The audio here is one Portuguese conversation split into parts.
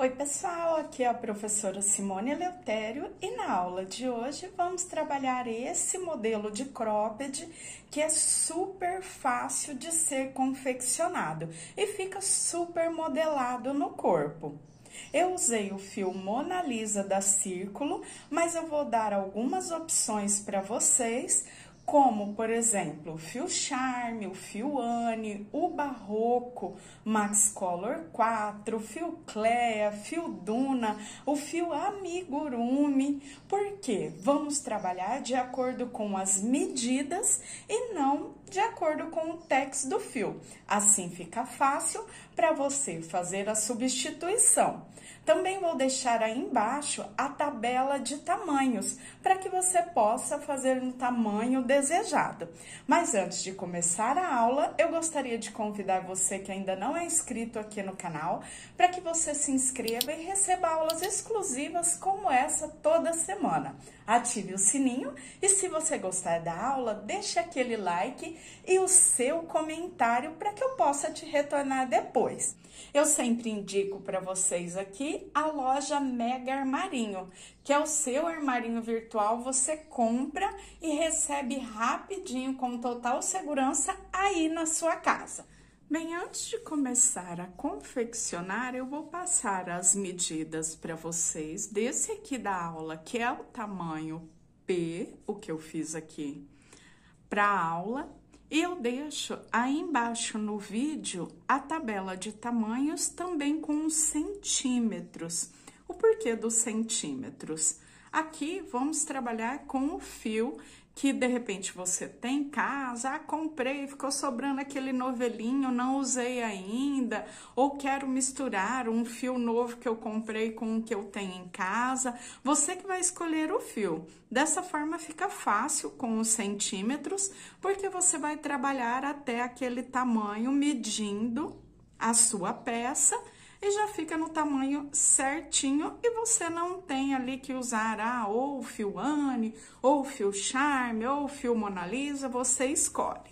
Oi pessoal, aqui é a professora Simone Eleutério e na aula de hoje vamos trabalhar esse modelo de cropped que é super fácil de ser confeccionado e fica super modelado no corpo. Eu usei o fio Mona Lisa da Círculo, mas eu vou dar algumas opções para vocês, como, por exemplo, o fio Charme, o fio Anne, o Barroco, Max Color 4, o fio Clea, fio Duna, o fio Amigurumi, porque vamos trabalhar de acordo com as medidas e não de acordo com o tex do fio. Assim fica fácil para você fazer a substituição. Também vou deixar aí embaixo a tabela de tamanhos, para que você possa fazer no tamanho desejado. Mas antes de começar a aula, eu gostaria de convidar você que ainda não é inscrito aqui no canal, para que você se inscreva e receba aulas exclusivas como essa toda semana. Ative o sininho e se você gostar da aula, deixe aquele like e o seu comentário para que eu possa te retornar depois. Eu sempre indico para vocês aqui a loja Mega Armarinho, que é o seu armarinho virtual, você compra e recebe rapidinho com total segurança aí na sua casa. Bem, antes de começar a confeccionar, eu vou passar as medidas para vocês desse aqui da aula, que é o tamanho P, o que eu fiz aqui para a aula. E eu deixo aí embaixo no vídeo a tabela de tamanhos também com os centímetros. O porquê dos centímetros? Aqui vamos trabalhar com o fio que de repente você tem em casa, comprei, ficou sobrando aquele novelinho, não usei ainda, ou quero misturar um fio novo que eu comprei com o que eu tenho em casa. Você que vai escolher o fio. Dessa forma fica fácil com os centímetros, porque você vai trabalhar até aquele tamanho medindo a sua peça e já fica no tamanho certinho e você não tem ali que usar ou o fio Anne, ou o fio Charme, ou o fio Mona Lisa, você escolhe.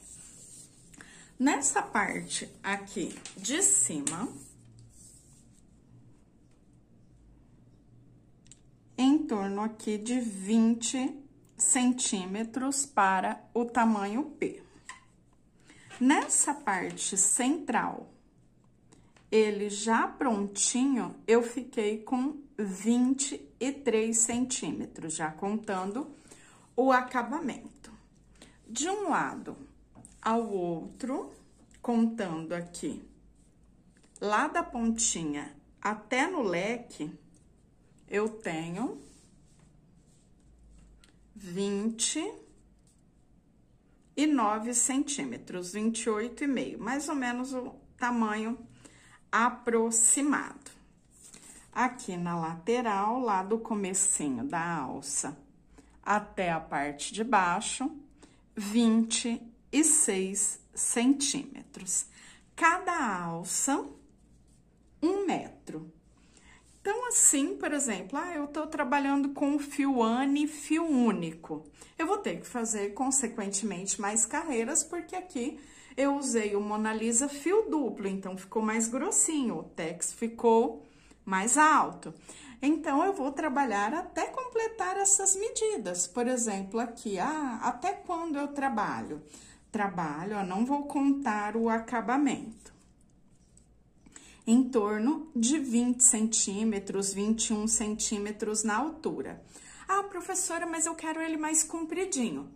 Nessa parte aqui de cima, em torno aqui de 20 centímetros para o tamanho P. Nessa parte central, ele já prontinho, eu fiquei com 23 centímetros, já contando o acabamento. De um lado ao outro, contando aqui, lá da pontinha até no leque, eu tenho 29 centímetros, 28,5, mais ou menos o tamanho aproximado. Aqui na lateral, lá do comecinho da alça até a parte de baixo, 26 centímetros. Cada alça, 1 metro. Então, assim, por exemplo, eu tô trabalhando com fio Anne, fio único. Eu vou ter que fazer, consequentemente, mais carreiras, porque aqui eu usei o Mona Lisa fio duplo, então ficou mais grossinho, o tex ficou mais alto. Então, eu vou trabalhar até completar essas medidas. Por exemplo, aqui, até quando eu trabalho? Trabalho, não vou contar o acabamento. Em torno de 20 centímetros, 21 centímetros na altura. Professora, mas eu quero ele mais compridinho.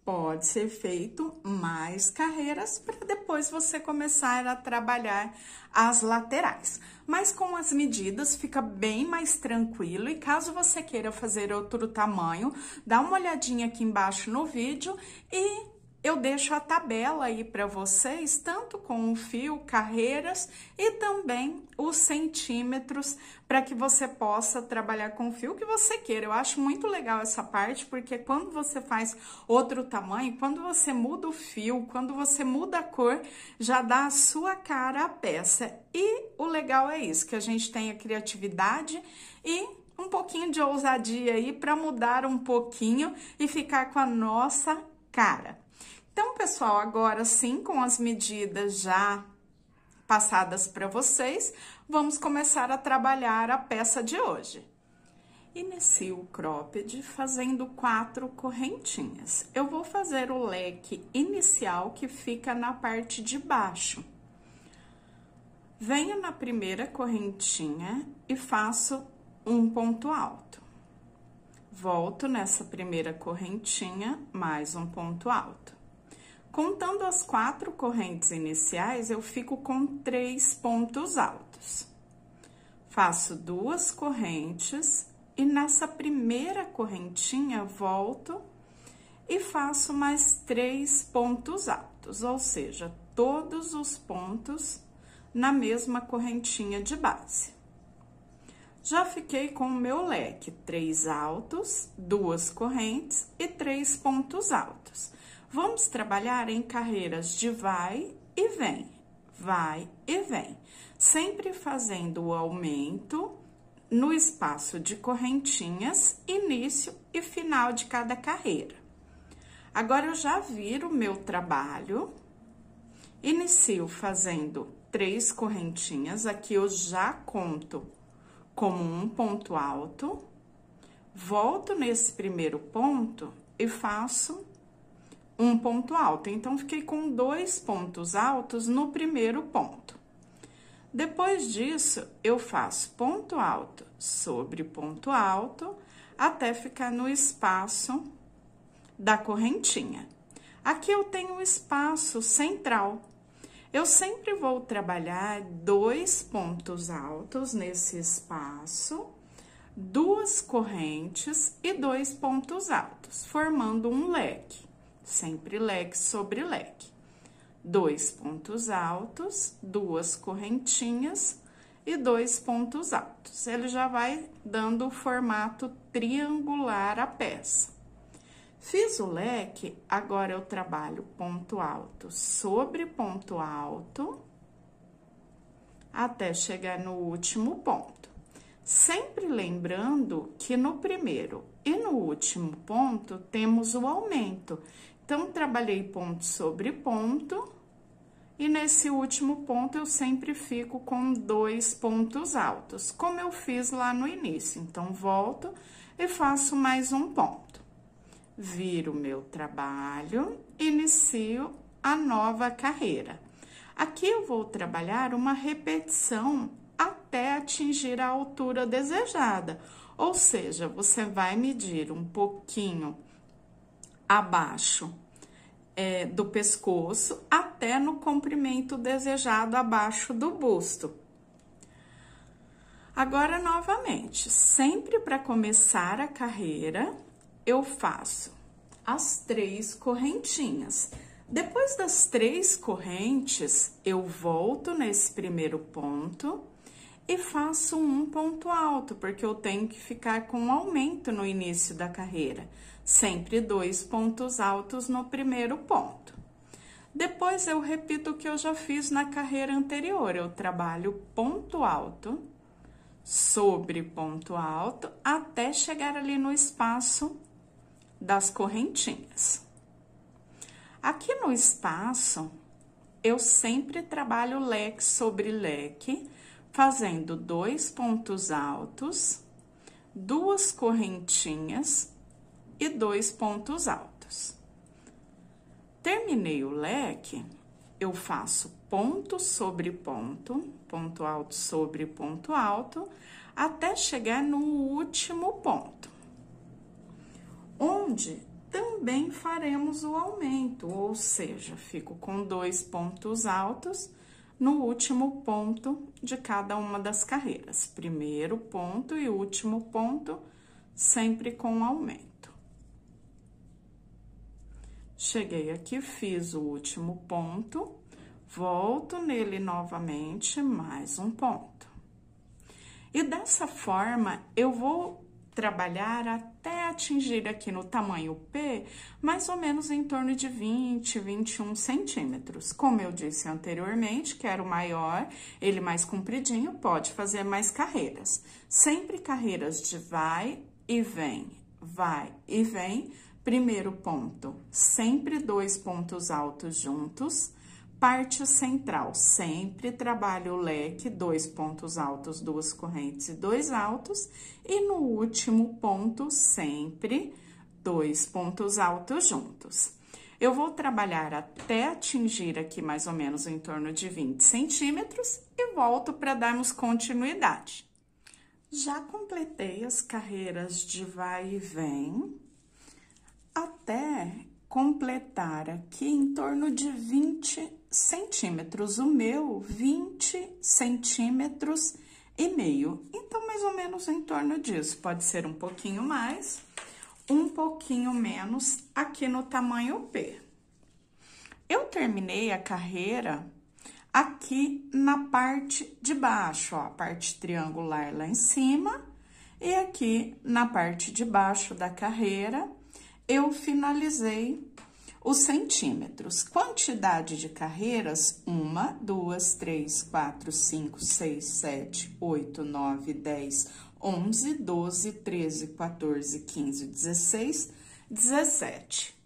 Pode ser feito mais carreiras para depois você começar a trabalhar as laterais. Mas com as medidas fica bem mais tranquilo e caso você queira fazer outro tamanho, dá uma olhadinha aqui embaixo no vídeo e eu deixo a tabela aí para vocês, tanto com o fio, carreiras e também os centímetros, para que você possa trabalhar com o fio que você queira. Eu acho muito legal essa parte, porque quando você faz outro tamanho, quando você muda o fio, quando você muda a cor, já dá a sua cara à peça. E o legal é isso, que a gente tem a criatividade e um pouquinho de ousadia aí para mudar um pouquinho e ficar com a nossa cara. Então, pessoal, agora sim, com as medidas já passadas para vocês, vamos começar a trabalhar a peça de hoje. Inicio o cropped fazendo 4 correntinhas. Eu vou fazer o leque inicial que fica na parte de baixo. Venho na primeira correntinha e faço um ponto alto. Volto nessa primeira correntinha, mais um ponto alto. Contando as 4 correntes iniciais, eu fico com 3 pontos altos. Faço 2 correntes e nessa primeira correntinha volto e faço mais 3 pontos altos, ou seja, todos os pontos na mesma correntinha de base. Já fiquei com o meu leque, 3 altos, 2 correntes e 3 pontos altos. Vamos trabalhar em carreiras de vai e vem, sempre fazendo o aumento no espaço de correntinhas, início e final de cada carreira. Agora, eu já viro o meu trabalho, inicio fazendo 3 correntinhas, aqui eu já conto como um ponto alto, volto nesse primeiro ponto e faço um ponto alto. Então, fiquei com 2 pontos altos no primeiro ponto. Depois disso, eu faço ponto alto sobre ponto alto, até ficar no espaço da correntinha. Aqui eu tenho um espaço central. Eu sempre vou trabalhar 2 pontos altos nesse espaço, 2 correntes e 2 pontos altos, formando um leque. Sempre leque sobre leque. 2 pontos altos, 2 correntinhas e 2 pontos altos. Ele já vai dando o formato triangular à peça. Fiz o leque, agora eu trabalho ponto alto sobre ponto alto, até chegar no último ponto. Sempre lembrando que no primeiro e no último ponto temos o aumento. Então, trabalhei ponto sobre ponto, e nesse último ponto eu sempre fico com 2 pontos altos, como eu fiz lá no início. Então, volto e faço mais um ponto. Viro meu trabalho, inicio a nova carreira. Aqui eu vou trabalhar uma repetição até atingir a altura desejada, ou seja, você vai medir um pouquinho abaixo do pescoço até no comprimento desejado abaixo do busto. Agora, novamente, sempre para começar a carreira, eu faço as 3 correntinhas. Depois das 3 correntes, eu volto nesse primeiro ponto e faço um ponto alto, porque eu tenho que ficar com um aumento no início da carreira. Sempre 2 pontos altos no primeiro ponto. Depois, eu repito o que eu já fiz na carreira anterior. Eu trabalho ponto alto sobre ponto alto, até chegar ali no espaço das correntinhas. Aqui no espaço, eu sempre trabalho leque sobre leque, fazendo 2 pontos altos, 2 correntinhas e 2 pontos altos. Terminei o leque, eu faço ponto sobre ponto, ponto alto sobre ponto alto, até chegar no último ponto, onde também faremos o aumento, ou seja, fico com 2 pontos altos no último ponto de cada uma das carreiras. Primeiro ponto e último ponto, sempre com aumento. Cheguei aqui, fiz o último ponto, volto nele novamente, mais um ponto. E dessa forma, eu vou trabalhar até atingir aqui no tamanho P, mais ou menos em torno de 20, 21 centímetros. Como eu disse anteriormente, quero maior, ele mais compridinho, pode fazer mais carreiras. Sempre carreiras de vai e vem, primeiro ponto, sempre 2 pontos altos juntos, Parte central, sempre trabalho o leque, 2 pontos altos, 2 correntes e 2 altos. E no último ponto, sempre 2 pontos altos juntos. Eu vou trabalhar até atingir aqui mais ou menos em torno de 20 centímetros e volto para darmos continuidade. Já completei as carreiras de vai e vem até completar aqui em torno de 20 centímetros. O meu, 20 centímetros e meio. Então, mais ou menos em torno disso. Pode ser um pouquinho mais, um pouquinho menos aqui no tamanho P. Eu terminei a carreira aqui na parte de baixo, ó, a parte triangular lá em cima, e aqui na parte de baixo da carreira, eu finalizei os centímetros. Quantidade de carreiras: 1, 2, 3, 4, 5, 6, 7, 8, 9, 10, 11, 12, 13, 14, 15, 16, 17.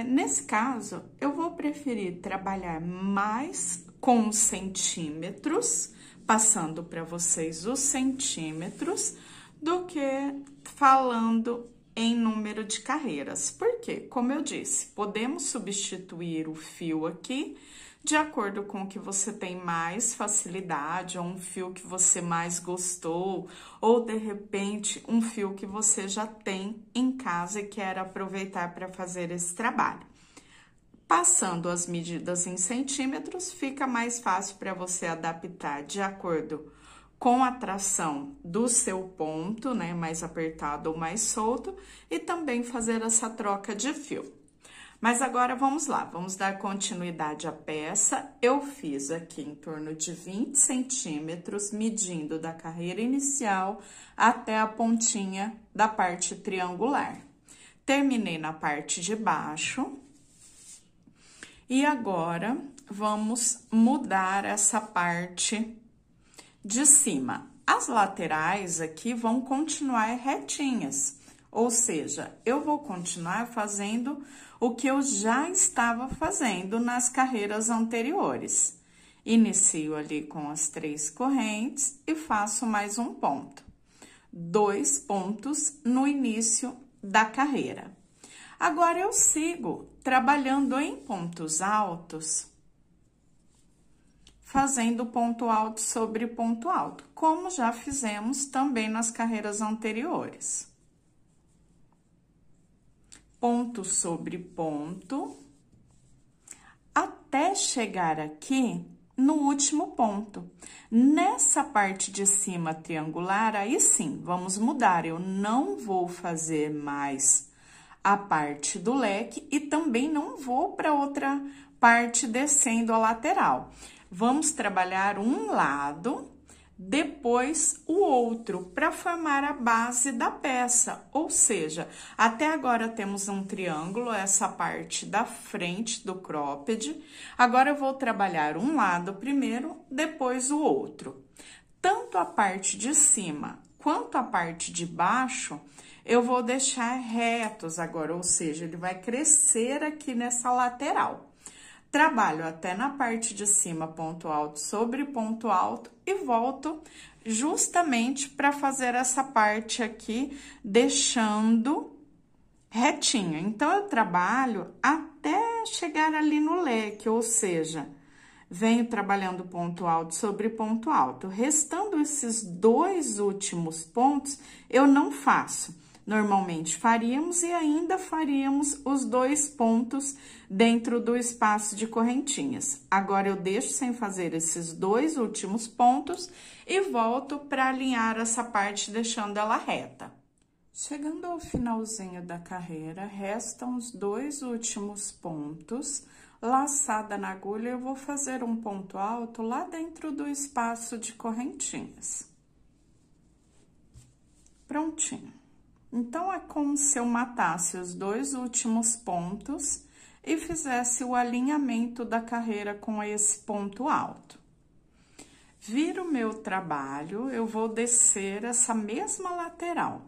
Nesse caso, eu vou preferir trabalhar mais com centímetros, passando para vocês os centímetros, do que falando em número de carreiras. Porque, como eu disse, podemos substituir o fio aqui de acordo com o que você tem mais facilidade, ou um fio que você mais gostou, ou de repente um fio que você já tem em casa e quer aproveitar para fazer esse trabalho. Passando as medidas em centímetros, fica mais fácil para você adaptar de acordo com a tração do seu ponto, né, mais apertado ou mais solto, e também fazer essa troca de fio. Mas agora vamos lá, vamos dar continuidade à peça. Eu fiz aqui em torno de 20 centímetros, medindo da carreira inicial até a pontinha da parte triangular. Terminei na parte de baixo. E agora, vamos mudar essa parte de cima. As laterais aqui vão continuar retinhas, ou seja, eu vou continuar fazendo o que eu já estava fazendo nas carreiras anteriores. Inicio ali com as 3 correntes e faço mais um ponto. 2 pontos no início da carreira. Agora, eu sigo trabalhando em pontos altos, fazendo ponto alto sobre ponto alto, como já fizemos também nas carreiras anteriores. Ponto sobre ponto, até chegar aqui no último ponto. Nessa parte de cima triangular, aí sim, vamos mudar. Eu não vou fazer mais a parte do leque e também não vou para outra parte descendo a lateral. Vamos trabalhar um lado, depois o outro, para formar a base da peça. Ou seja, até agora temos um triângulo, essa parte da frente do cropped. Agora, eu vou trabalhar um lado primeiro, depois o outro. Tanto a parte de cima quanto a parte de baixo, eu vou deixar retos agora, ou seja, ele vai crescer aqui nessa lateral. Trabalho até na parte de cima, ponto alto sobre ponto alto, e volto justamente para fazer essa parte aqui, deixando retinho. Então, eu trabalho até chegar ali no leque, ou seja, venho trabalhando ponto alto sobre ponto alto. Restando esses 2 últimos pontos, eu não faço. Normalmente faríamos e ainda faríamos os 2 pontos dentro do espaço de correntinhas. Agora, eu deixo sem fazer esses 2 últimos pontos e volto para alinhar essa parte, deixando ela reta. Chegando ao finalzinho da carreira, restam os 2 últimos pontos. Laçada na agulha, eu vou fazer um ponto alto lá dentro do espaço de correntinhas. Prontinho. Então, é como se eu matasse os 2 últimos pontos e fizesse o alinhamento da carreira com esse ponto alto. Viro o meu trabalho, eu vou descer essa mesma lateral.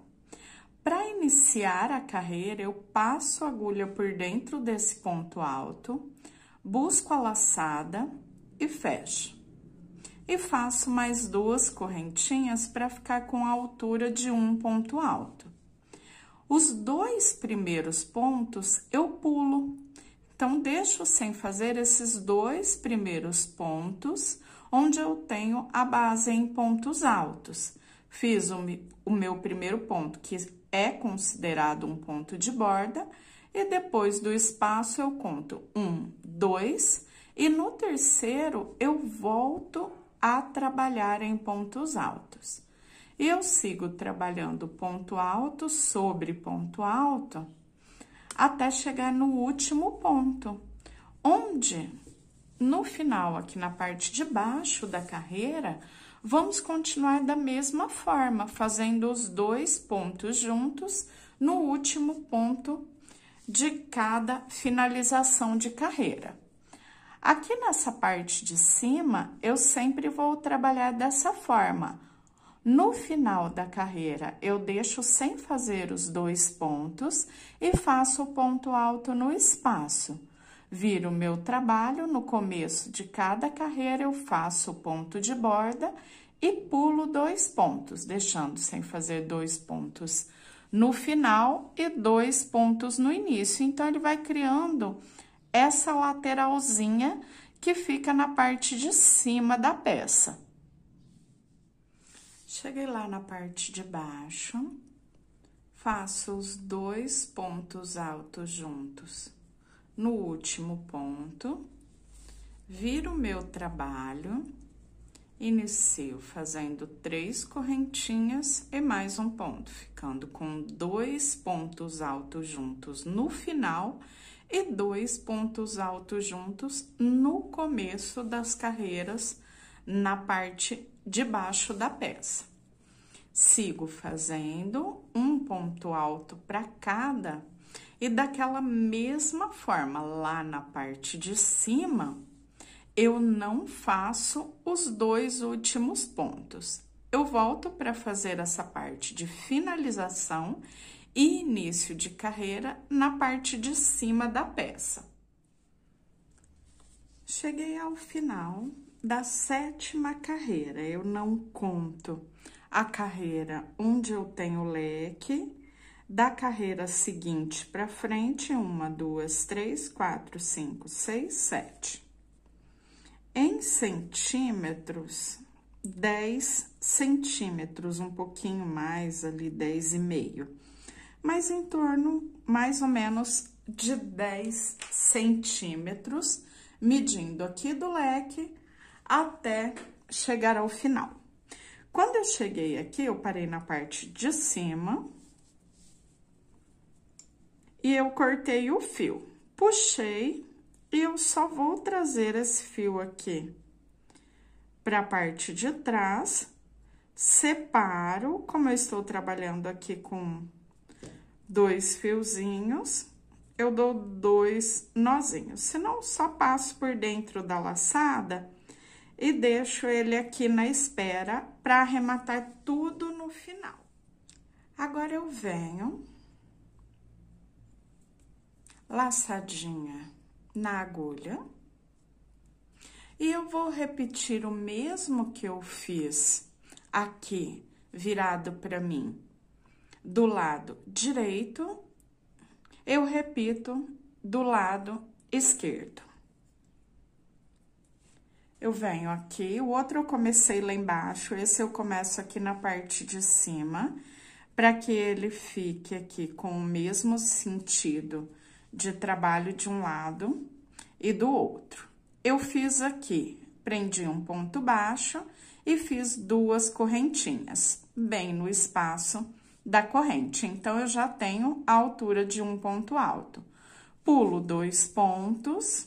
Para iniciar a carreira, eu passo a agulha por dentro desse ponto alto, busco a laçada e fecho. E faço mais 2 correntinhas para ficar com a altura de um ponto alto. Os 2 primeiros pontos eu pulo, então deixo sem fazer esses 2 primeiros pontos, onde eu tenho a base em pontos altos. Fiz o meu primeiro ponto, que é considerado um ponto de borda, e depois do espaço eu conto 1, 2, e no terceiro eu volto a trabalhar em pontos altos. E eu sigo trabalhando ponto alto sobre ponto alto até chegar no último ponto, onde no final, aqui na parte de baixo da carreira, vamos continuar da mesma forma, fazendo os 2 pontos juntos no último ponto de cada finalização de carreira. Aqui nessa parte de cima, eu sempre vou trabalhar dessa forma. No final da carreira, eu deixo sem fazer os 2 pontos e faço o ponto alto no espaço. Viro o meu trabalho, no começo de cada carreira, eu faço o ponto de borda e pulo 2 pontos, deixando sem fazer 2 pontos no final e 2 pontos no início. Então, ele vai criando essa lateralzinha que fica na parte de cima da peça. Cheguei lá na parte de baixo, faço os 2 pontos altos juntos no último ponto, viro o meu trabalho, inicio fazendo 3 correntinhas e mais um ponto, ficando com 2 pontos altos juntos no final e 2 pontos altos juntos no começo das carreiras, na parte de baixo da peça. Sigo fazendo um ponto alto para cada, e daquela mesma forma, lá na parte de cima, eu não faço os 2 últimos pontos. Eu volto para fazer essa parte de finalização e início de carreira na parte de cima da peça. Cheguei ao final da 7ª carreira, eu não conto a carreira onde eu tenho leque, da carreira seguinte para frente, 1, 2, 3, 4, 5, 6, 7. Em centímetros, 10 centímetros, um pouquinho mais ali, 10,5. Mas em torno, mais ou menos, de 10 centímetros, medindo aqui do leque até chegar ao final. Quando eu cheguei aqui, eu parei na parte de cima e eu cortei o fio, puxei e eu só vou trazer esse fio aqui para a parte de trás, separo, como eu estou trabalhando aqui com 2 fiozinhos, eu dou 2 nozinhos, senão só passo por dentro da laçada e deixo ele aqui na espera para arrematar tudo no final. Agora, eu venho laçadinha na agulha e eu vou repetir o mesmo que eu fiz aqui, virado para mim, do lado direito, eu repito do lado esquerdo. Eu venho aqui, o outro eu comecei lá embaixo, esse eu começo aqui na parte de cima, para que ele fique aqui com o mesmo sentido de trabalho de um lado e do outro. Eu fiz aqui, prendi um ponto baixo e fiz 2 correntinhas, bem no espaço da corrente. Então, eu já tenho a altura de um ponto alto. Pulo 2 pontos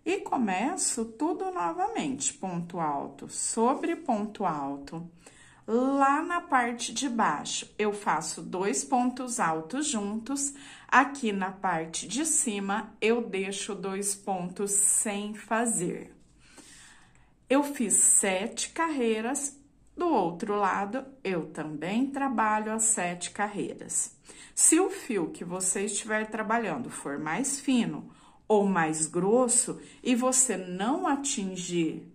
e começo tudo novamente, ponto alto sobre ponto alto. Lá na parte de baixo, eu faço 2 pontos altos juntos. Aqui na parte de cima, eu deixo 2 pontos sem fazer. Eu fiz 7 carreiras, do outro lado, eu também trabalho as 7 carreiras. Se o fio que você estiver trabalhando for mais fino ou mais grosso e você não atingir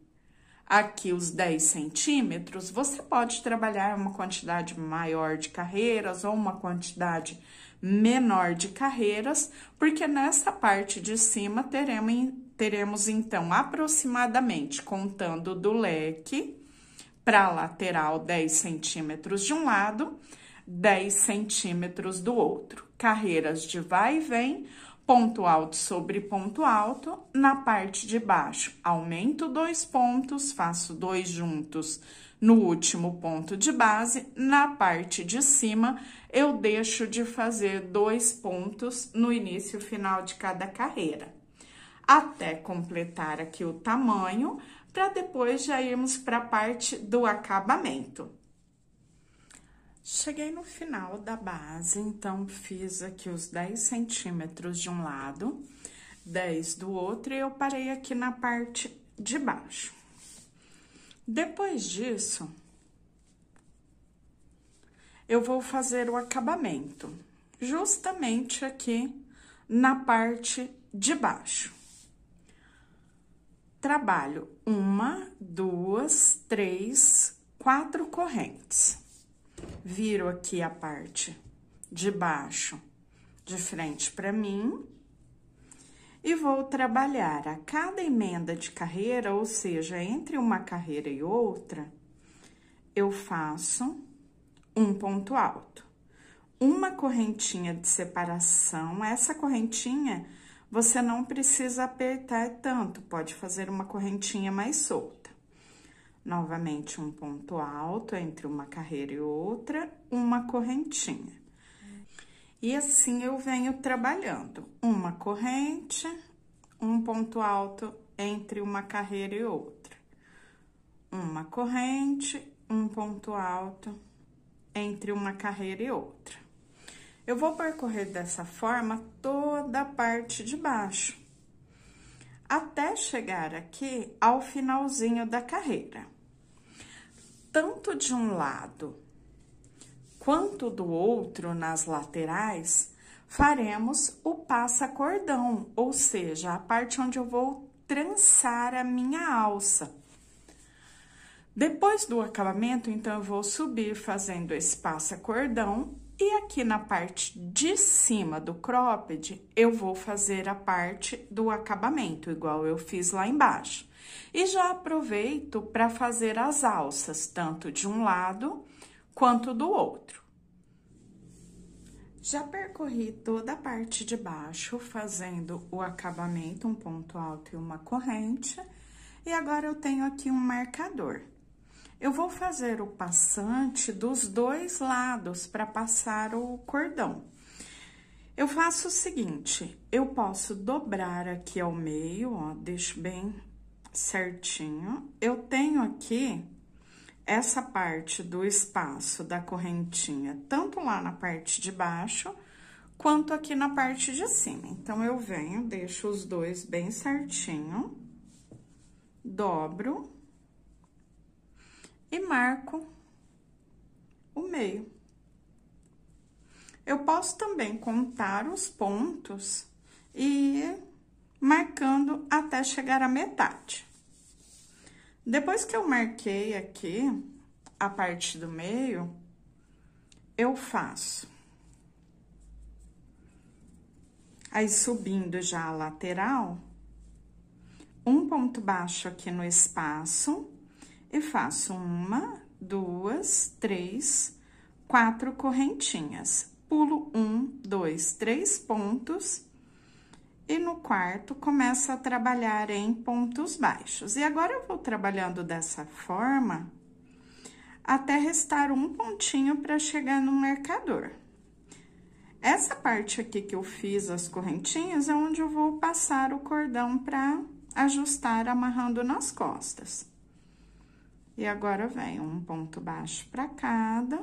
aqui os 10 centímetros, você pode trabalhar uma quantidade maior de carreiras ou uma quantidade menor de carreiras, porque nessa parte de cima teremos então aproximadamente, contando do leque para a lateral, 10 centímetros de um lado, 10 centímetros do outro. Carreiras de vai e vem, ponto alto sobre ponto alto. Na parte de baixo, aumento 2 pontos, faço 2 juntos no último ponto de base. Na parte de cima, eu deixo de fazer 2 pontos no início e final de cada carreira, até completar aqui o tamanho, para depois já irmos para a parte do acabamento. Cheguei no final da base, então fiz aqui os 10 centímetros de um lado, 10 do outro, e eu parei aqui na parte de baixo. Depois disso, eu vou fazer o acabamento, justamente aqui na parte de baixo. Trabalho 1, 2, 3, 4 correntes. Viro aqui a parte de baixo de frente para mim e vou trabalhar a cada emenda de carreira, ou seja, entre uma carreira e outra, eu faço um ponto alto. Uma correntinha de separação, essa correntinha você não precisa apertar tanto, pode fazer uma correntinha mais solta. Novamente, um ponto alto entre uma carreira e outra, uma correntinha. E assim eu venho trabalhando. Uma corrente, um ponto alto entre uma carreira e outra. Uma corrente, um ponto alto entre uma carreira e outra. Eu vou percorrer dessa forma toda a parte de baixo, até chegar aqui ao finalzinho da carreira. Tanto de um lado quanto do outro, nas laterais, faremos o passa-cordão, ou seja, a parte onde eu vou trançar a minha alça. Depois do acabamento, então, eu vou subir fazendo esse passa-cordão, e aqui na parte de cima do cropped, eu vou fazer a parte do acabamento, igual eu fiz lá embaixo. E já aproveito para fazer as alças, tanto de um lado quanto do outro. Já percorri toda a parte de baixo, fazendo o acabamento, um ponto alto e uma corrente. E agora, eu tenho aqui um marcador. Eu vou fazer o passante dos dois lados para passar o cordão. Eu faço o seguinte, eu posso dobrar aqui ao meio, ó, deixo bem certinho. Eu tenho aqui essa parte do espaço da correntinha, tanto lá na parte de baixo, quanto aqui na parte de cima. Então, eu venho, deixo os dois bem certinho, dobro e marco o meio. Eu posso também contar os pontos e ir marcando até chegar à metade. Depois que eu marquei aqui a parte do meio, eu faço. Aí, subindo já a lateral, um ponto baixo aqui no espaço, e faço 1, 2, 3, 4 correntinhas. Pulo 1, 2, 3 pontos, e no quarto começo a trabalhar em pontos baixos. E agora, eu vou trabalhando dessa forma, até restar um pontinho para chegar no marcador. Essa parte aqui que eu fiz as correntinhas é onde eu vou passar o cordão para ajustar amarrando nas costas. E agora, vem um ponto baixo para cada.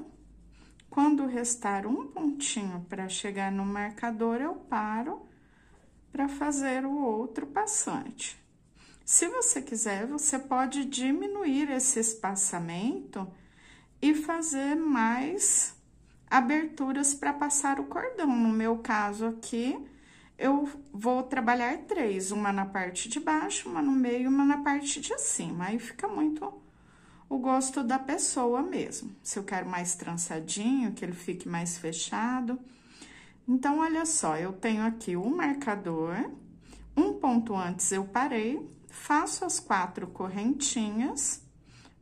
Quando restar um pontinho para chegar no marcador, eu paro para fazer o outro passante. Se você quiser, você pode diminuir esse espaçamento e fazer mais aberturas para passar o cordão. No meu caso aqui, eu vou trabalhar 3, uma na parte de baixo, uma no meio, uma na parte de cima. Aí fica muito o gosto da pessoa mesmo. Se eu quero mais trançadinho, que ele fique mais fechado. Então, olha só, eu tenho aqui o marcador, um ponto antes eu parei, faço as 4 correntinhas,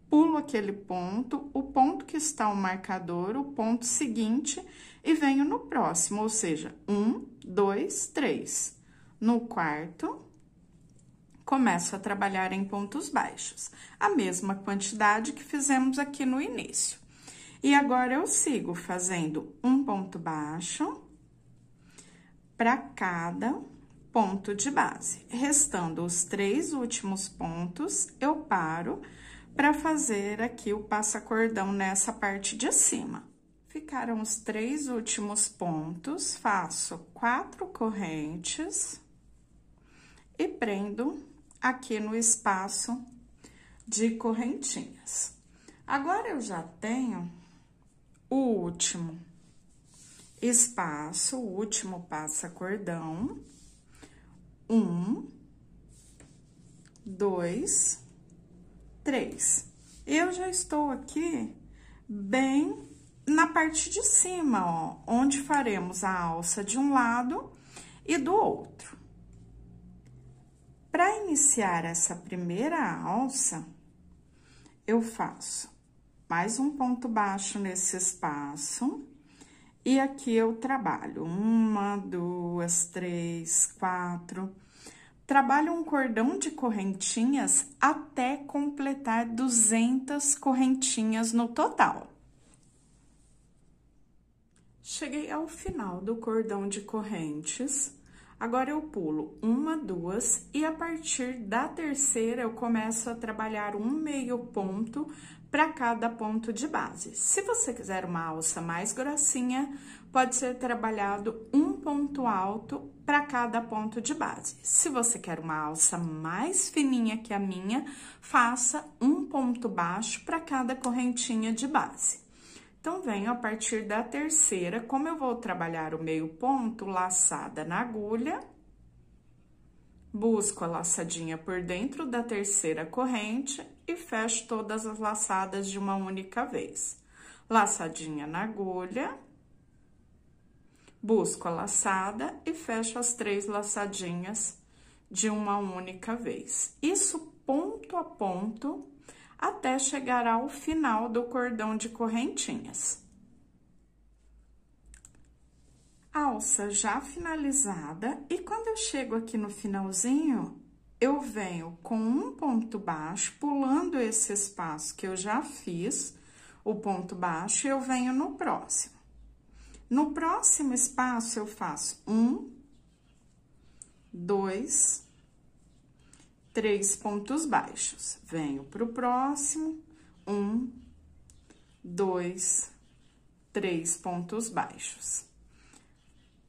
pulo aquele ponto, o ponto que está o marcador, o ponto seguinte, e venho no próximo, ou seja, 1, 2, 3. No quarto, começo a trabalhar em pontos baixos, a mesma quantidade que fizemos aqui no início. E agora, eu sigo fazendo um ponto baixo para cada ponto de base. Restando os 3 últimos pontos, eu paro para fazer aqui o passa-cordão nessa parte de cima. Ficaram os 3 últimos pontos, faço 4 correntes e prendo aqui no espaço de correntinhas. Agora, eu já tenho o último espaço, o último passa-cordão. 1, 2, 3. Eu já estou aqui bem na parte de cima, ó, onde faremos a alça de um lado e do outro. Para iniciar essa primeira alça, eu faço mais um ponto baixo nesse espaço. E aqui eu trabalho 1, 2, 3, 4. Trabalho um cordão de correntinhas até completar 200 correntinhas no total. Cheguei ao final do cordão de correntes. Agora, eu pulo 1, 2 e a partir da terceira eu começo a trabalhar um meio ponto para cada ponto de base. Se você quiser uma alça mais grossinha, pode ser trabalhado um ponto alto para cada ponto de base. Se você quer uma alça mais fininha que a minha, faça um ponto baixo para cada correntinha de base. Então, venho a partir da terceira, como eu vou trabalhar o meio ponto, laçada na agulha, busco a laçadinha por dentro da terceira corrente e fecho todas as laçadas de uma única vez. Laçadinha na agulha, busco a laçada e fecho as 3 laçadinhas de uma única vez. Isso ponto a ponto, até chegar ao final do cordão de correntinhas. Alça já finalizada, e quando eu chego aqui no finalzinho, eu venho com um ponto baixo, pulando esse espaço que eu já fiz, o ponto baixo, e eu venho no próximo. No próximo espaço, eu faço 1, 2, 3 pontos baixos. Venho pro próximo, 1, 2, 3 pontos baixos.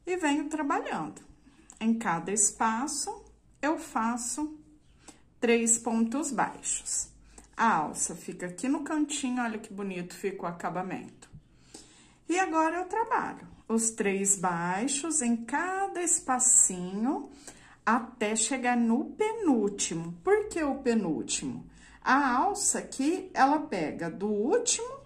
E venho trabalhando. Em cada espaço, eu faço 3 pontos baixos. A alça fica aqui no cantinho, olha que bonito fica o acabamento. E agora, eu trabalho os 3 baixos em cada espacinho, até chegar no penúltimo. Por que o penúltimo? A alça aqui, ela pega do último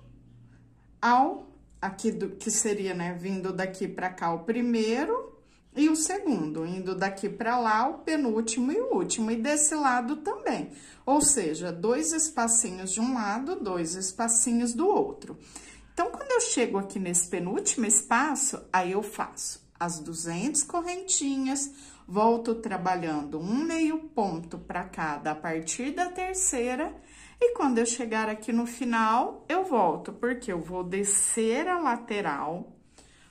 ao... Aqui, que seria, né, vindo daqui pra cá o primeiro e o segundo. Indo daqui pra lá o penúltimo e o último. E desse lado também. Ou seja, 2 espacinhos de um lado, 2 espacinhos do outro. Então, quando eu chego aqui nesse penúltimo espaço, aí eu faço as 200 correntinhas, volto trabalhando um meio ponto para cada a partir da terceira, e quando eu chegar aqui no final, eu volto, porque eu vou descer a lateral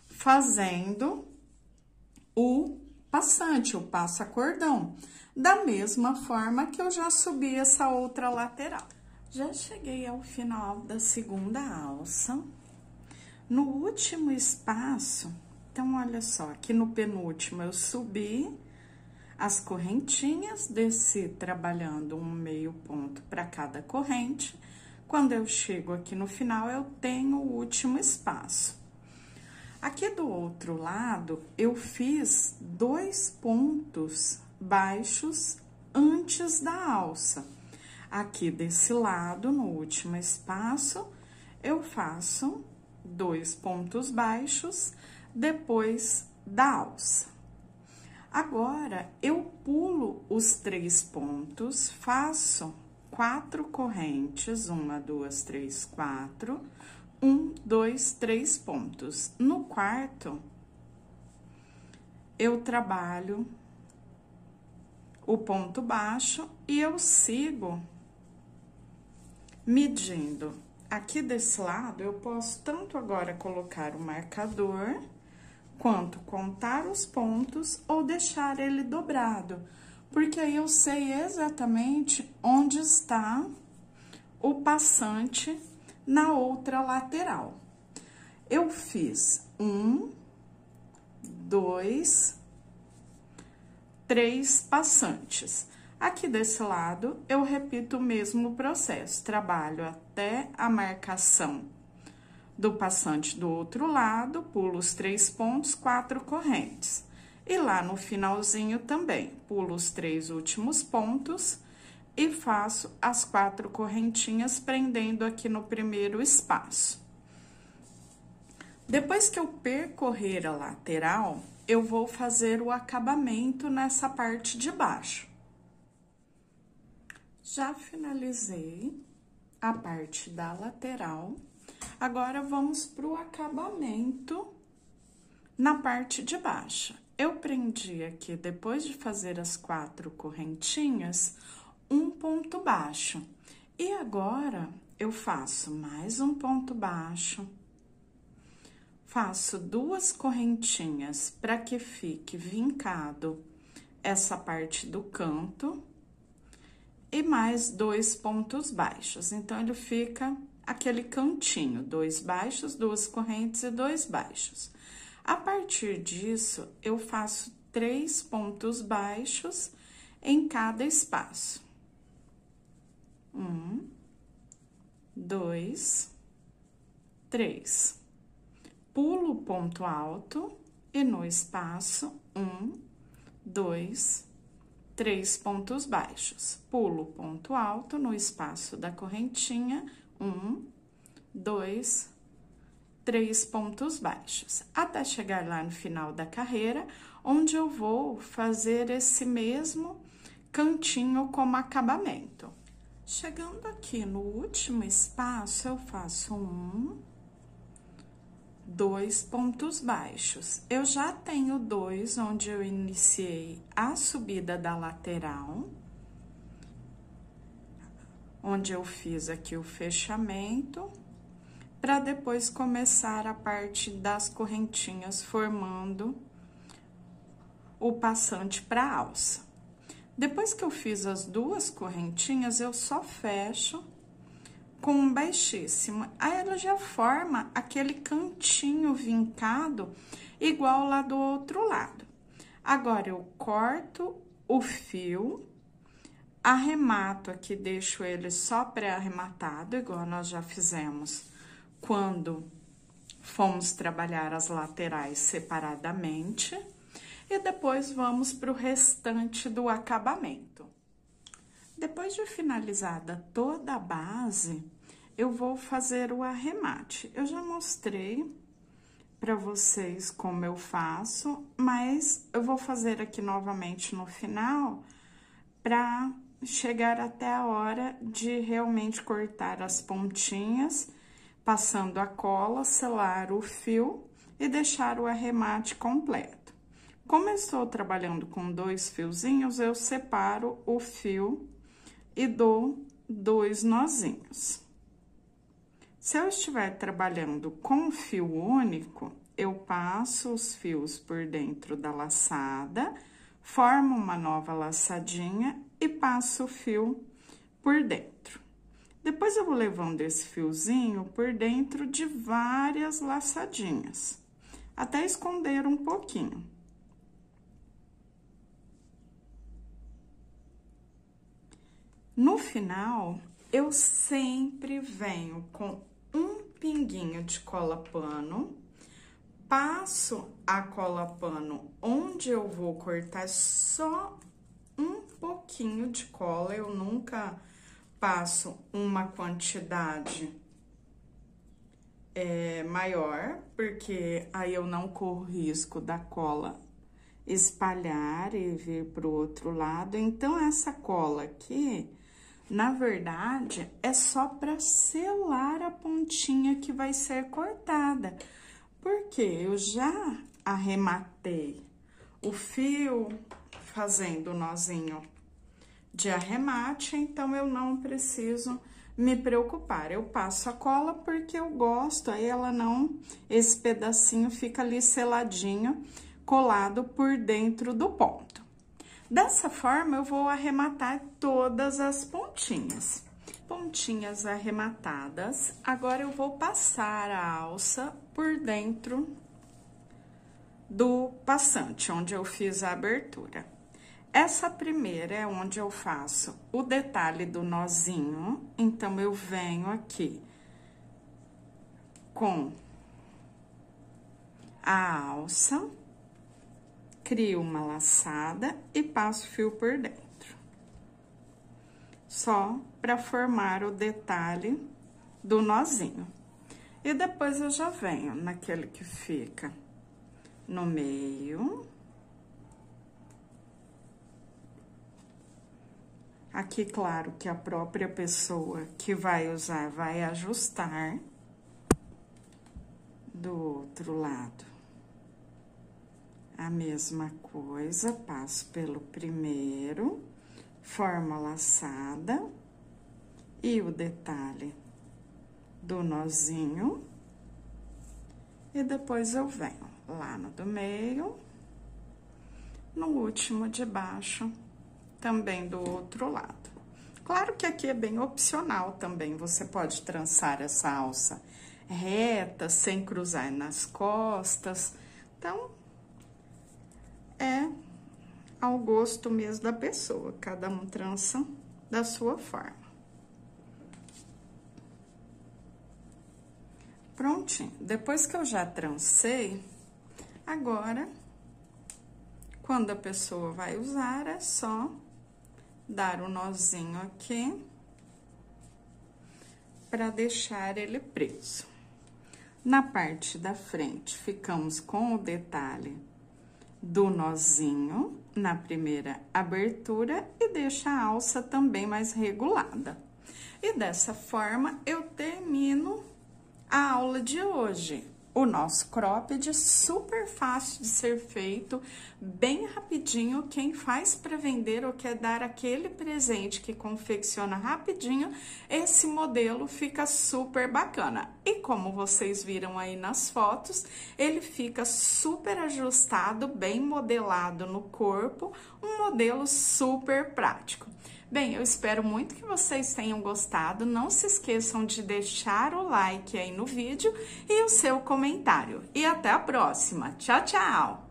fazendo o passante, o passa-cordão, da mesma forma que eu já subi essa outra lateral. Já cheguei ao final da segunda alça. No último espaço, então, olha só, aqui no penúltimo eu subi as correntinhas, desci trabalhando um meio ponto para cada corrente. Quando eu chego aqui no final, eu tenho o último espaço. Aqui do outro lado, eu fiz 2 pontos baixos antes da alça. Aqui desse lado, no último espaço, eu faço 2 pontos baixos depois da alça. Agora, eu pulo os 3 pontos, faço 4 correntes, 1, 2, 3, 4, 1, 2, 3 pontos. No quarto, eu trabalho o ponto baixo e eu sigo medindo. Aqui desse lado, eu posso tanto agora colocar o marcador, quanto contar os pontos ou deixar ele dobrado, porque aí eu sei exatamente onde está o passante na outra lateral. Eu fiz 1, 2, 3 passantes. Aqui desse lado, eu repito o mesmo processo, trabalho até a marcação do passante do outro lado, pulo os 3 pontos, 4 correntes. E lá no finalzinho também, pulo os 3 últimos pontos e faço as 4 correntinhas, prendendo aqui no primeiro espaço. Depois que eu percorrer a lateral, eu vou fazer o acabamento nessa parte de baixo. Já finalizei a parte da lateral. Agora, vamos para o acabamento na parte de baixo. Eu prendi aqui, depois de fazer as 4 correntinhas, um ponto baixo. E agora, eu faço mais um ponto baixo, faço 2 correntinhas para que fique vincado essa parte do canto e mais 2 pontos baixos. Então, ele fica aquele cantinho, 2 baixos, 2 correntes e 2 baixos. A partir disso, eu faço 3 pontos baixos em cada espaço. 1, 2, 3. Pulo o ponto alto e no espaço, 1, 2, 3 pontos baixos. Pulo o ponto alto no espaço da correntinha, 1, 2, 3 pontos baixos, até chegar lá no final da carreira, onde eu vou fazer esse mesmo cantinho como acabamento. Chegando aqui no último espaço, eu faço 1, 2 pontos baixos. Eu já tenho 2 onde eu iniciei a subida da lateral, onde eu fiz aqui o fechamento, para depois começar a parte das correntinhas, formando o passante para a alça. Depois que eu fiz as 2 correntinhas, eu só fecho com um baixíssimo. Aí, ela já forma aquele cantinho vincado, igual lá do outro lado. Agora, eu corto o fio, arremato aqui, deixo ele só pré-arrematado, igual nós já fizemos quando fomos trabalhar as laterais separadamente. E depois, vamos para o restante do acabamento. Depois de finalizada toda a base, eu vou fazer o arremate. Eu já mostrei para vocês como eu faço, mas eu vou fazer aqui novamente no final, para chegar até a hora de realmente cortar as pontinhas, passando a cola, selar o fio e deixar o arremate completo. Como eu estou trabalhando com 2 fiozinhos, eu separo o fio e dou 2 nozinhos. Se eu estiver trabalhando com fio único, eu passo os fios por dentro da laçada, formo uma nova laçadinha e passo o fio por dentro. Depois, eu vou levando esse fiozinho por dentro de várias laçadinhas, até esconder um pouquinho. No final, eu sempre venho com um pinguinho de cola pano passo a cola pano onde eu vou cortar só um pouquinho de cola, eu nunca passo uma quantidade maior, porque aí eu não corro risco da cola espalhar e vir pro outro lado. Então, essa cola aqui, na verdade, é só para selar a pontinha que vai ser cortada, porque eu já arrematei o fio fazendo o nozinho de arremate, então eu não preciso me preocupar. Eu passo a cola porque eu gosto, aí ela não, esse pedacinho fica ali seladinho, colado por dentro do ponto. Dessa forma, eu vou arrematar todas as pontinhas. Pontinhas arrematadas. Agora, eu vou passar a alça por dentro do passante, onde eu fiz a abertura. Essa primeira é onde eu faço o detalhe do nozinho, então, eu venho aqui com a alça, crio uma laçada e passo fio por dentro. Só para formar o detalhe do nozinho. E depois eu já venho naquele que fica no meio. Aqui, claro, que a própria pessoa que vai usar vai ajustar. Do outro lado, a mesma coisa, passo pelo primeiro, formo a laçada e o detalhe do nozinho. E depois eu venho lá no do meio, no último de baixo, também do outro lado. Claro que aqui é bem opcional também, você pode trançar essa alça reta, sem cruzar nas costas. Então, é ao gosto mesmo da pessoa, cada um trança da sua forma. Prontinho. Depois que eu já trancei, agora, quando a pessoa vai usar, é só dar o nozinho aqui para deixar ele preso. Na parte da frente, ficamos com o detalhe do nozinho na primeira abertura e deixa a alça também mais regulada. E dessa forma, eu termino a aula de hoje. O nosso cropped super fácil de ser feito, bem rapidinho. Quem faz para vender ou quer dar aquele presente que confecciona rapidinho, esse modelo fica super bacana. E como vocês viram aí nas fotos, ele fica super ajustado, bem modelado no corpo, um modelo super prático. Bem, eu espero muito que vocês tenham gostado. Não se esqueçam de deixar o like aí no vídeo e o seu comentário. E até a próxima. Tchau, tchau!